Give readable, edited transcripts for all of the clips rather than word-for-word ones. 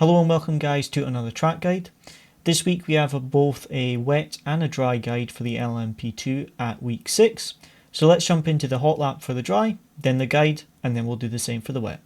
Hello and welcome guys to another track guide. This week we have both a wet and a dry guide for the LMP2 at week 6. So let's jump into the hot lap for the dry, then the guide, and then we'll do the same for the wet.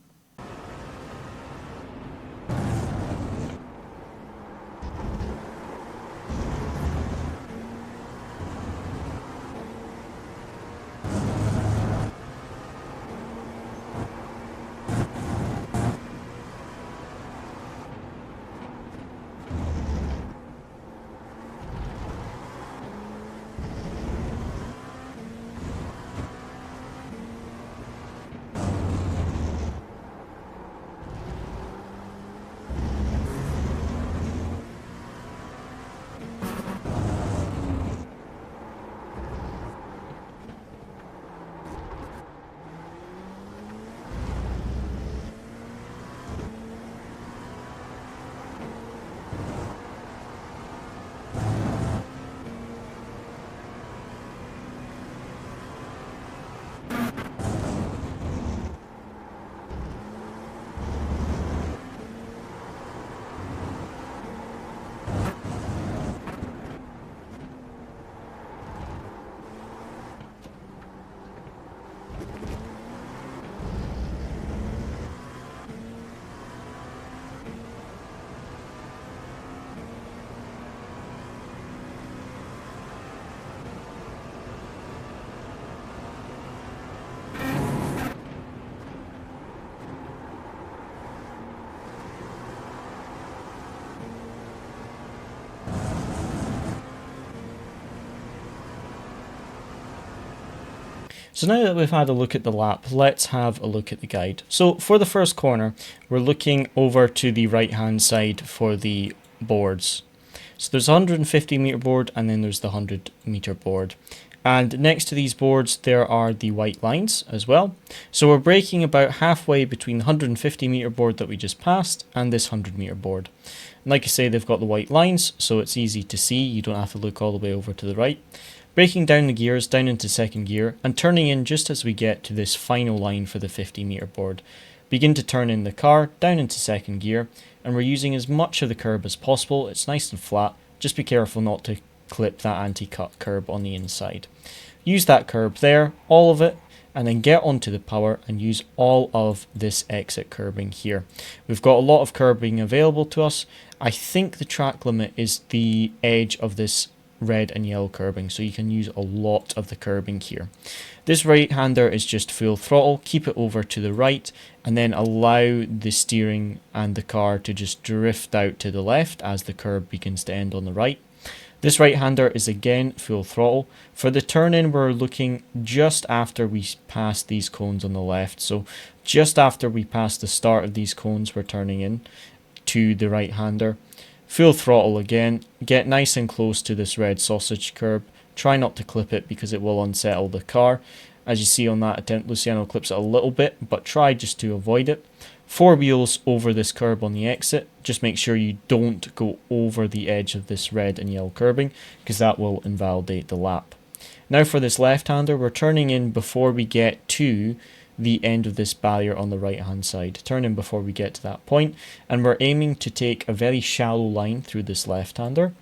So now that we've had a look at the lap, let's have a look at the guide. So for the first corner, we're looking over to the right hand side for the boards. So there's a 150 meter board and then there's the 100 meter board. And next to these boards there are the white lines as well. So we're braking about halfway between the 150 meter board that we just passed and this 100 meter board. And like I say, they've got the white lines, so it's easy to see. You don't have to look all the way over to the right. Braking down the gears down into second gear and turning in just as we get to this final line for the 50 meter board. Begin to turn in the car down into second gear, and we're using as much of the curb as possible. It's nice and flat, just be careful not to clip that anti-cut curb on the inside. Use that curb there, all of it, and then get onto the power and use all of this exit curbing here. We've got a lot of curbing available to us. I think the track limit is the edge of this red and yellow curbing, so you can use a lot of the curbing here. This right hander is just full throttle, keep it over to the right and then allow the steering and the car to just drift out to the left as the curb begins to end on the right. This right hander is again full throttle. For the turn in, we're looking just after we pass these cones on the left, so just after we pass the start of these cones we're turning in to the right hander. Full throttle again, get nice and close to this red sausage curb, try not to clip it because it will unsettle the car. As you see on that attempt, Luciano clips it a little bit, but try just to avoid it. 4 wheels over this curb on the exit, just make sure you don't go over the edge of this red and yellow curbing because that will invalidate the lap. Now for this left-hander, we're turning in before we get to the end of this barrier on the right hand side. Turn in before we get to that point, and we're aiming to take a very shallow line through this left-hander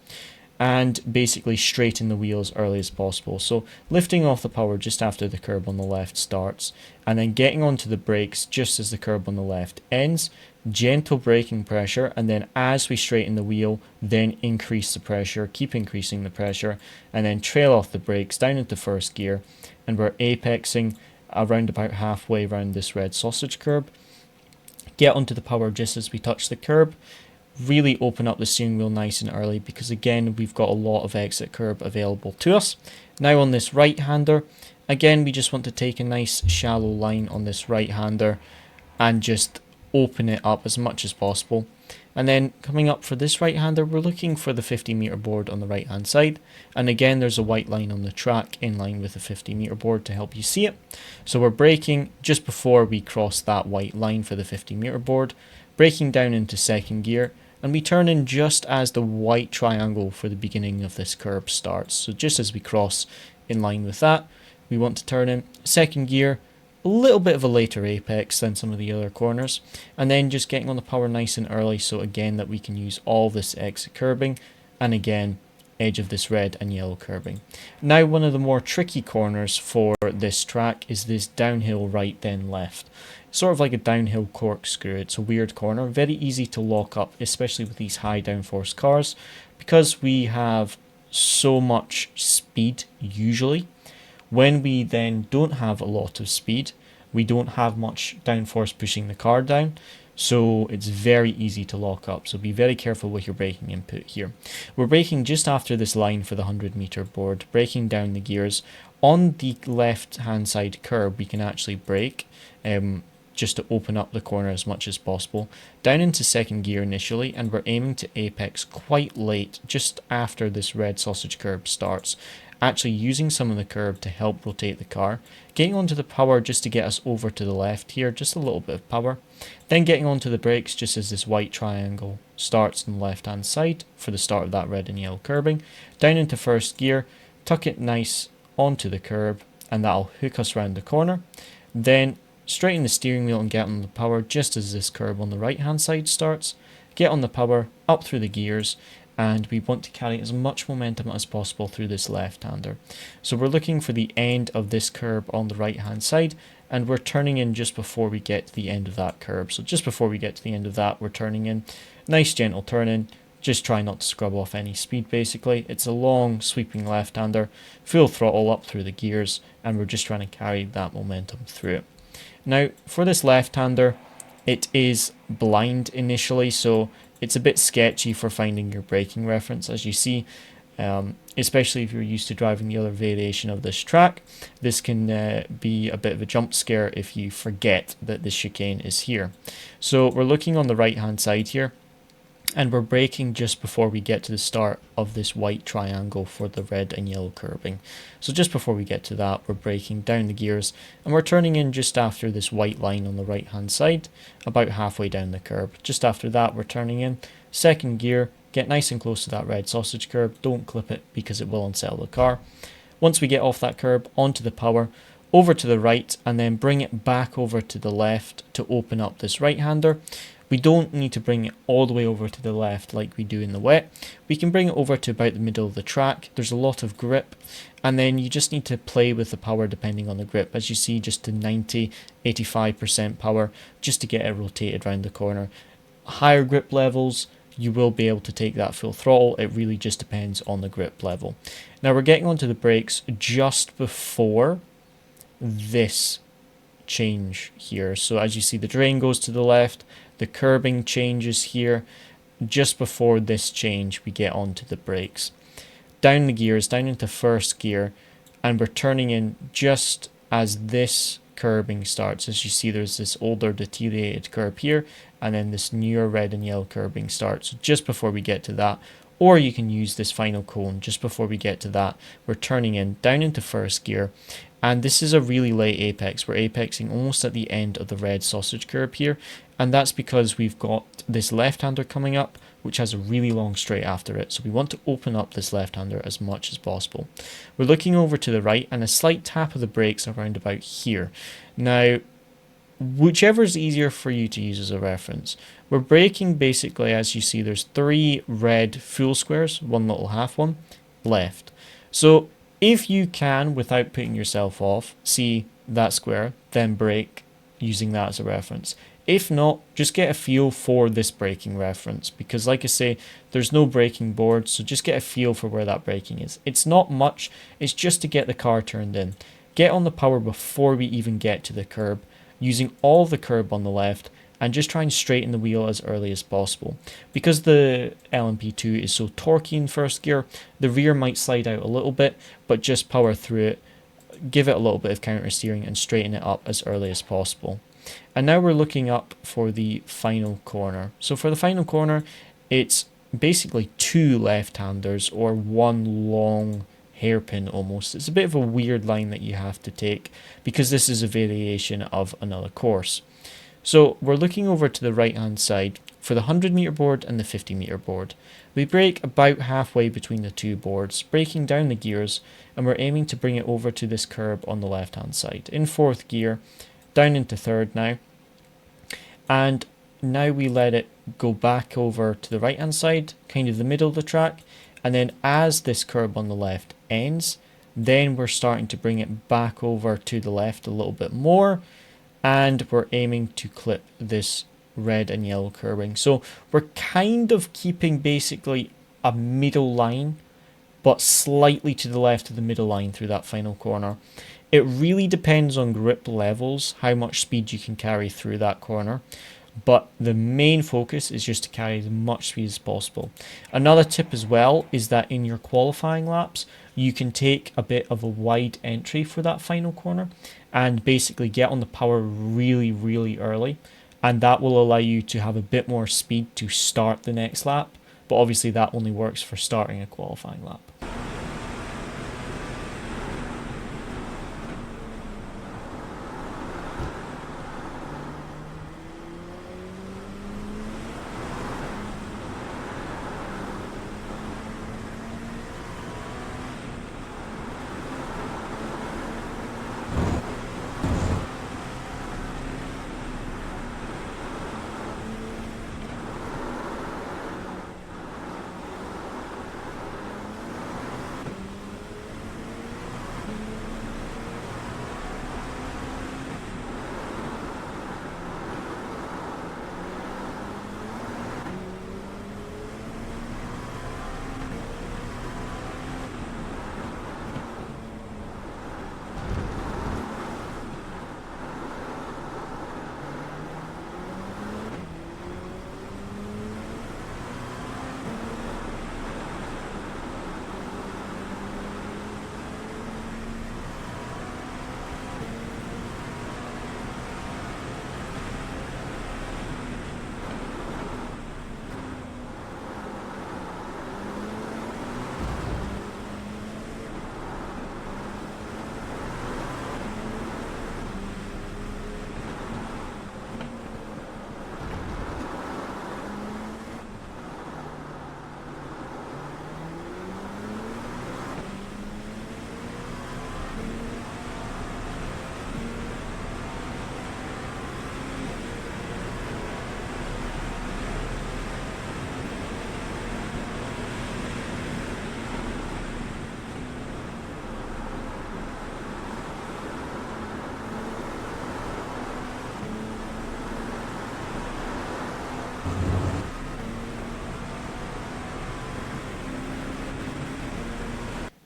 and basically straighten the wheel as early as possible. So lifting off the power just after the curb on the left starts and then getting onto the brakes just as the curb on the left ends, gentle braking pressure, and then as we straighten the wheel then increase the pressure, keep increasing the pressure, and then trail off the brakes down into first gear, and we're apexing around about halfway around this red sausage curb. Get onto the power just as we touch the curb. Really open up the steering wheel nice and early because again we've got a lot of exit curb available to us. Now on this right hander, again we just want to take a nice shallow line on this right hander and just open it up as much as possible. And then coming up for this right hander, we're looking for the 50 meter board on the right hand side, and again there's a white line on the track in line with the 50 meter board to help you see it. So we're braking just before we cross that white line for the 50 meter board, braking down into second gear, and we turn in just as the white triangle for the beginning of this curb starts. So just as we cross in line with that, we want to turn in second gear, a little bit of a later apex than some of the other corners, and then just getting on the power nice and early, so again that we can use all this exit curbing, and again edge of this red and yellow curbing. Now one of the more tricky corners for this track is this downhill right then left. Sort of like a downhill corkscrew. It's a weird corner, very easy to lock up, especially with these high downforce cars, because we have so much speed usually. When we then don't have a lot of speed, we don't have much downforce pushing the car down, so it's very easy to lock up. So be very careful with your braking input here. We're braking just after this line for the 100-meter board, braking down the gears. On the left hand side curb we can actually brake, just to open up the corner as much as possible, down into second gear initially, and we're aiming to apex quite late, just after this red sausage curb starts, actually using some of the curb to help rotate the car, getting onto the power just to get us over to the left here, just a little bit of power, then getting onto the brakes just as this white triangle starts on the left hand side for the start of that red and yellow curbing, down into first gear, tuck it nice onto the curb, and that'll hook us around the corner, then straighten the steering wheel and get on the power just as this curb on the right hand side starts, get on the power, up through the gears, and we want to carry as much momentum as possible through this left-hander. So we're looking for the end of this curb on the right hand side, and we're turning in just before we get to the end of that curb. So just before we get to the end of that, we're turning in. Nice gentle turn in, just try not to scrub off any speed basically. It's a long sweeping left-hander, full throttle up through the gears, and we're just trying to carry that momentum through it. Now for this left-hander, it is blind initially, so it's a bit sketchy for finding your braking reference, as you see, especially if you're used to driving the other variation of this track. This can be a bit of a jump scare if you forget that this chicane is here. So we're looking on the right hand side here, and we're braking just before we get to the start of this white triangle for the red and yellow curbing. So just before we get to that, we're braking down the gears, and we're turning in just after this white line on the right hand side, about halfway down the curb. Just after that, we're turning in second gear, get nice and close to that red sausage curb, don't clip it because it will unsettle the car. Once we get off that curb, onto the power, over to the right, and then bring it back over to the left to open up this right hander. We don't need to bring it all the way over to the left like we do in the wet. We can bring it over to about the middle of the track. There's a lot of grip, and then you just need to play with the power depending on the grip. As you see, just to 90, 85% power just to get it rotated around the corner. Higher grip levels, you will be able to take that full throttle. It really just depends on the grip level. Now we're getting onto the brakes just before this change here. So as you see, the drain goes to the left, the curbing changes here. Just before this change, we get onto the brakes. Down the gears, down into first gear, and we're turning in just as this curbing starts. As you see, there's this older deteriorated curb here, and then this newer red and yellow curbing starts just before we get to that. Or you can use this final cone just before we get to that. We're turning in down into first gear, and this is a really late apex. We're apexing almost at the end of the red sausage curb here, and that's because we've got this left-hander coming up, which has a really long straight after it. So we want to open up this left-hander as much as possible. We're looking over to the right, and a slight tap of the brakes around about here. Now, whichever is easier for you to use as a reference. We're braking basically, as you see, there's 3 red full squares, 1 little half one, left. So if you can, without putting yourself off, see that square, then brake using that as a reference. If not, just get a feel for this braking reference, because like I say, there's no braking board, so just get a feel for where that braking is. It's not much, it's just to get the car turned in. Get on the power before we even get to the curb, using all the curb on the left, and just try and straighten the wheel as early as possible. Because the LMP2 is so torquey in first gear, the rear might slide out a little bit, but just power through it, give it a little bit of counter steering, and straighten it up as early as possible. And now we're looking up for the final corner. So for the final corner, it's basically 2 left-handers, or 1 long hairpin almost. It's a bit of a weird line that you have to take, because this is a variation of another course. So we're looking over to the right hand side for the 100-meter board and the 50-meter board. We brake about halfway between the 2 boards, braking down the gears, and we're aiming to bring it over to this curb on the left hand side. In 4th gear, down into third now. And now we let it go back over to the right hand side, kind of the middle of the track. And then as this curb on the left ends, then we're starting to bring it back over to the left a little bit more. And we're aiming to clip this red and yellow curbing. So we're kind of keeping basically a middle line, but slightly to the left of the middle line through that final corner. It really depends on grip levels, how much speed you can carry through that corner. But the main focus is just to carry as much speed as possible. Another tip as well is that in your qualifying laps, you can take a bit of a wide entry for that final corner and basically get on the power really, really early. And that will allow you to have a bit more speed to start the next lap. But obviously that only works for starting a qualifying lap.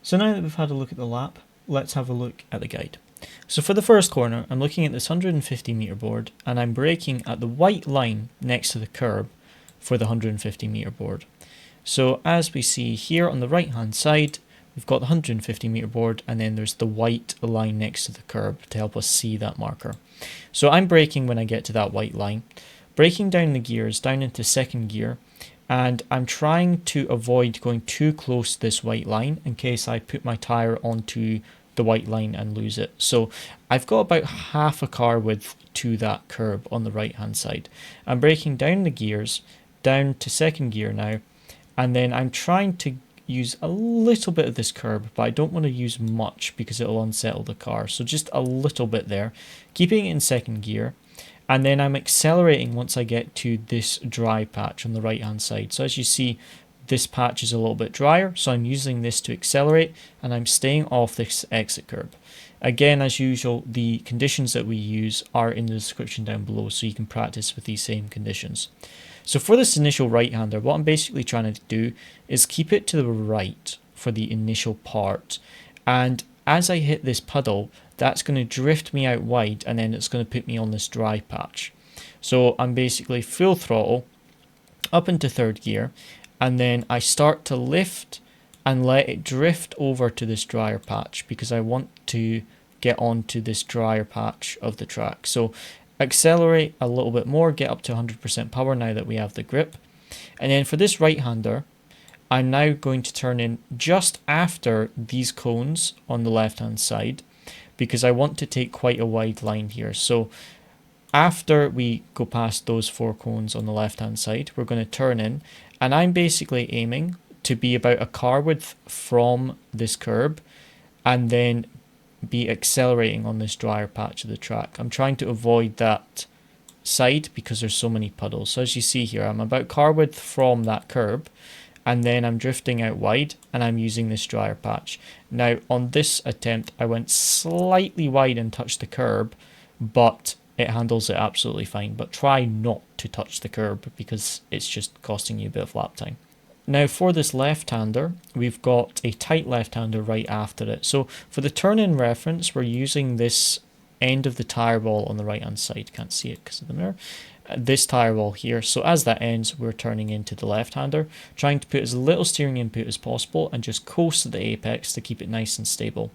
So now that we've had a look at the lap, let's have a look at the guide. So for the first corner, I'm looking at this 150 meter board and I'm braking at the white line next to the curb for the 150 meter board. So as we see here on the right hand side, we've got the 150 meter board and then there's the white line next to the curb to help us see that marker. So I'm braking when I get to that white line, braking down the gears down into second gear, and I'm trying to avoid going too close to this white line in case I put my tyre onto the white line and lose it. So I've got about half a car width to that curb on the right hand side. I'm braking down the gears down to second gear now, and then I'm trying to use a little bit of this curb, but I don't want to use much because it'll unsettle the car. So just a little bit there, keeping it in second gear. And then I'm accelerating once I get to this dry patch on the right hand side. So as you see, this patch is a little bit drier, so I'm using this to accelerate and I'm staying off this exit curb. Again, as usual, the conditions that we use are in the description down below, so you can practice with these same conditions. So for this initial right-hander, what I'm basically trying to do is keep it to the right for the initial part. And as I hit this puddle, that's going to drift me out wide and then it's going to put me on this dry patch. So I'm basically full throttle up into third gear and then I start to lift and let it drift over to this drier patch because I want to get onto this drier patch of the track. So accelerate a little bit more, get up to 100% power now that we have the grip. And then for this right-hander, I'm now going to turn in just after these cones on the left-hand side because I want to take quite a wide line here. So after we go past those 4 cones on the left-hand side, we're going to turn in, and I'm basically aiming to be about a car width from this curb and then be accelerating on this drier patch of the track. I'm trying to avoid that side because there's so many puddles. So as you see here, I'm about car width from that curb, and then I'm drifting out wide and I'm using this drier patch. Now on this attempt I went slightly wide and touched the curb, but it handles it absolutely fine. But try not to touch the curb because it's just costing you a bit of lap time. Now for this left-hander, we've got a tight left-hander right after it. So for the turn-in reference, we're using this end of the tyre wall on the right-hand side. Can't see it because of the mirror. This tyre wall here. So as that ends, we're turning into the left-hander, trying to put as little steering input as possible and just coast to the apex to keep it nice and stable.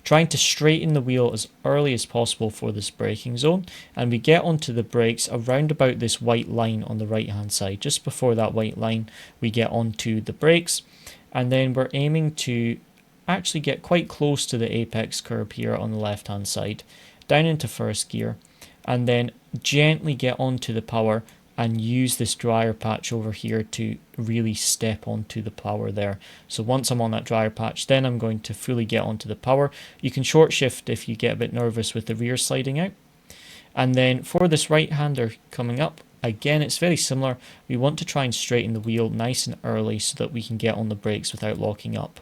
Trying to straighten the wheel as early as possible for this braking zone, and we get onto the brakes around about this white line on the right hand side. Just before that white line we get onto the brakes, and then we're aiming to actually get quite close to the apex curb here on the left hand side, down into first gear, and then gently get onto the power and use this dryer patch over here to really step onto the power there. So once I'm on that dryer patch, then I'm going to fully get onto the power. You can short shift if you get a bit nervous with the rear sliding out. And then for this right-hander coming up, again, it's very similar. We want to try and straighten the wheel nice and early so that we can get on the brakes without locking up.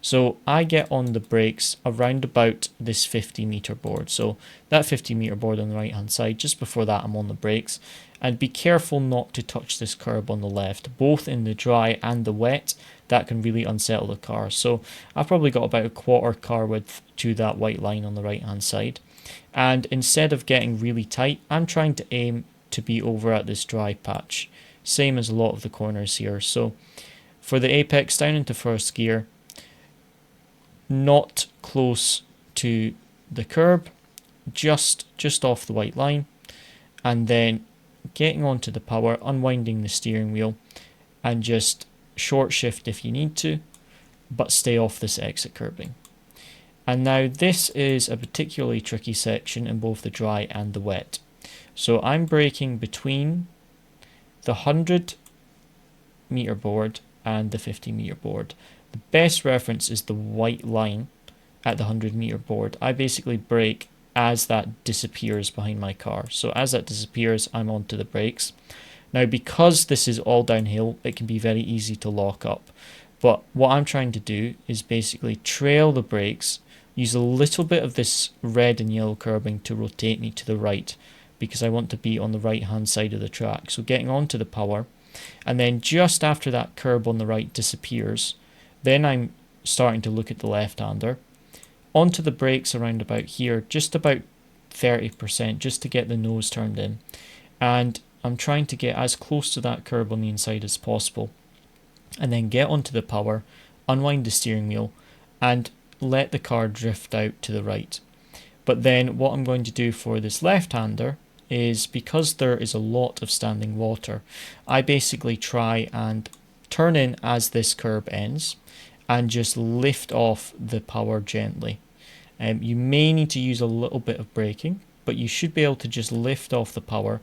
So I get on the brakes around about this 50-meter board. So that 50-meter board on the right-hand side, just before that I'm on the brakes. And be careful not to touch this curb on the left, both in the dry and the wet. That can really unsettle the car. So I've probably got about a quarter car width to that white line on the right-hand side. And instead of getting really tight, I'm trying to aim to be over at this dry patch. Same as a lot of the corners here. So for the apex, down into first gear, not close to the curb, just off the white line, and then getting onto the power, unwinding the steering wheel, and just short shift if you need to, but stay off this exit curbing. And now this is a particularly tricky section in both the dry and the wet. So I'm braking between the 100-meter board and the 50-meter board. The best reference is the white line at the 100-meter board. I basically brake as that disappears behind my car. So as that disappears, I'm onto the brakes. Now because this is all downhill, it can be very easy to lock up. But what I'm trying to do is basically trail the brakes, use a little bit of this red and yellow curbing to rotate me to the right, because I want to be on the right hand side of the track. So getting onto the power, and then just after that curb on the right disappears, then I'm starting to look at the left-hander. Onto the brakes around about here, just about 30%, just to get the nose turned in. And I'm trying to get as close to that curb on the inside as possible. And then get onto the power, unwind the steering wheel, and let the car drift out to the right. But then what I'm going to do for this left-hander is, because there is a lot of standing water, I basically try and turn in as this curb ends, and just lift off the power gently. You may need to use a little bit of braking, but you should be able to just lift off the power.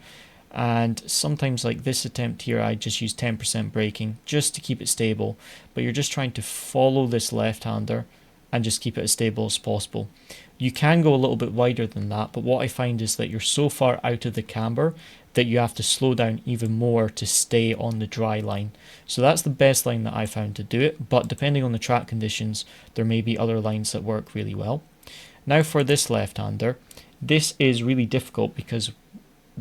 And sometimes, like this attempt here, I just use 10% braking just to keep it stable. But you're just trying to follow this left-hander and just keep it as stable as possible. You can go a little bit wider than that, but what I find is that you're so far out of the camber that you have to slow down even more to stay on the dry line. So that's the best line that I found to do it, but depending on the track conditions, there may be other lines that work really well. Now for this left-hander, this is really difficult because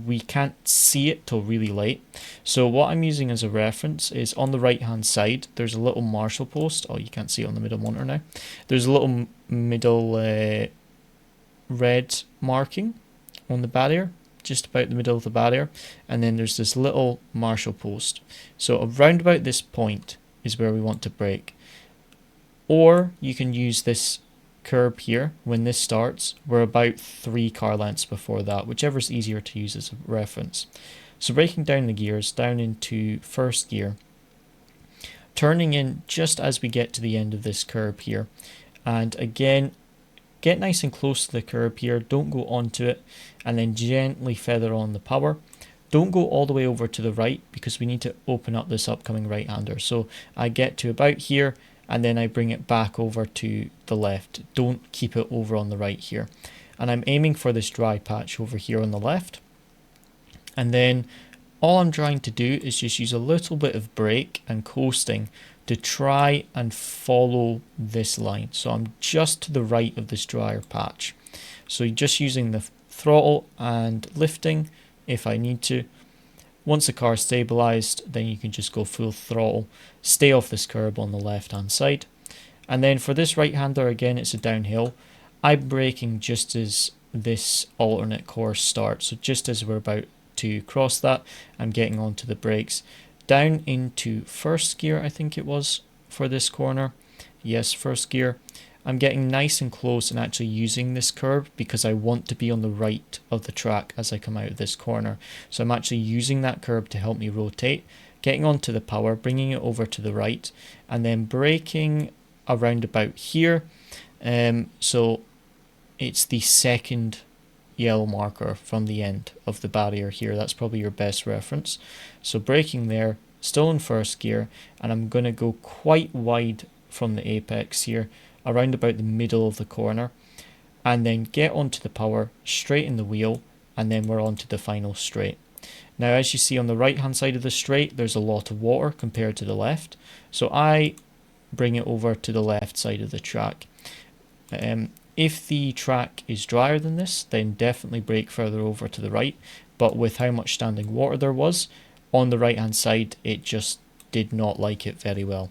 we can't see it till really late. So what I'm using as a reference is on the right hand side, there's a little marshal post. Oh, you can't see it on the middle monitor now. There's a little middle red marking on the barrier, just about the middle of the barrier, and then there's this little marshal post. So around about this point is where we want to brake. Or you can use this curb here. When this starts, we're about 3 car lengths before that, whichever is easier to use as a reference. So braking down the gears, down into first gear, turning in just as we get to the end of this curb here, and again get nice and close to the curb here, don't go onto it, and then gently feather on the power. Don't go all the way over to the right because we need to open up this upcoming right-hander. So I get to about here, and then I bring it back over to the left. Don't keep it over on the right here. And I'm aiming for this dry patch over here on the left. And then all I'm trying to do is just use a little bit of brake and coasting to try and follow this line. So I'm just to the right of this drier patch. So just using the throttle and lifting if I need to. Once the car is stabilized, then you can just go full throttle, stay off this curb on the left hand side. And then for this right hander, again, it's a downhill. I'm braking just as this alternate course starts. So just as we're about to cross that, I'm getting onto the brakes. Down into first gear, I think it was, for this corner. Yes, first gear. I'm getting nice and close and actually using this curb because I want to be on the right of the track as I come out of this corner. So I'm actually using that curb to help me rotate, getting onto the power, bringing it over to the right, and then braking around about here. So it's the second yellow marker from the end of the barrier here. That's probably your best reference. So braking there, still in first gear, and I'm going to go quite wide from the apex here, around about the middle of the corner, and then get onto the power, straighten the wheel, and then we're on to the final straight. Now, as you see on the right hand side of the straight, there's a lot of water compared to the left, so I bring it over to the left side of the track. If the track is drier than this, then definitely brake further over to the right, but with how much standing water there was on the right hand side, it just did not like it very well.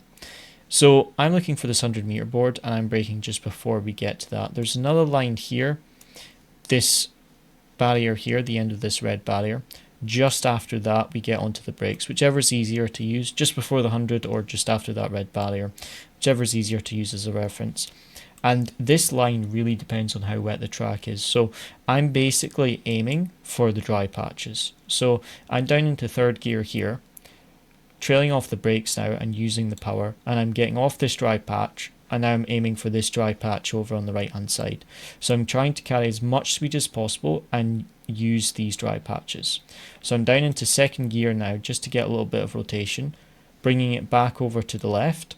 So I'm looking for this 100-meter board, and I'm braking just before we get to that. There's another line here, this barrier here, the end of this red barrier. Just after that, we get onto the brakes, whichever is easier to use, just before the 100 or just after that red barrier, whichever is easier to use as a reference. And this line really depends on how wet the track is. So I'm basically aiming for the dry patches. So I'm down into third gear here, trailing off the brakes now and using the power, and I'm getting off this dry patch, and now I'm aiming for this dry patch over on the right hand side. So I'm trying to carry as much speed as possible and use these dry patches. So I'm down into second gear now just to get a little bit of rotation, bringing it back over to the left,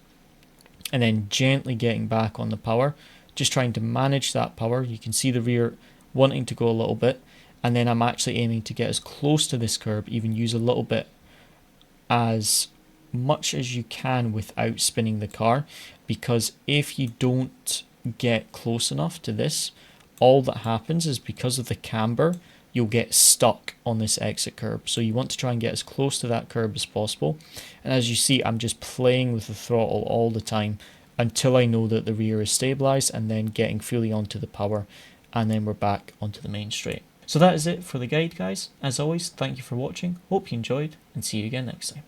and then gently getting back on the power, just trying to manage that power. You can see the rear wanting to go a little bit, and then I'm actually aiming to get as close to this curb, even use a little bit as much as you can without spinning the car, because if you don't get close enough to this, all that happens is because of the camber, you'll get stuck on this exit curb. So you want to try and get as close to that curb as possible. And as you see, I'm just playing with the throttle all the time until I know that the rear is stabilized, and then getting fully onto the power, and then we're back onto the main straight. So that is it for the guide, guys. As always, thank you for watching, hope you enjoyed, and see you again next time.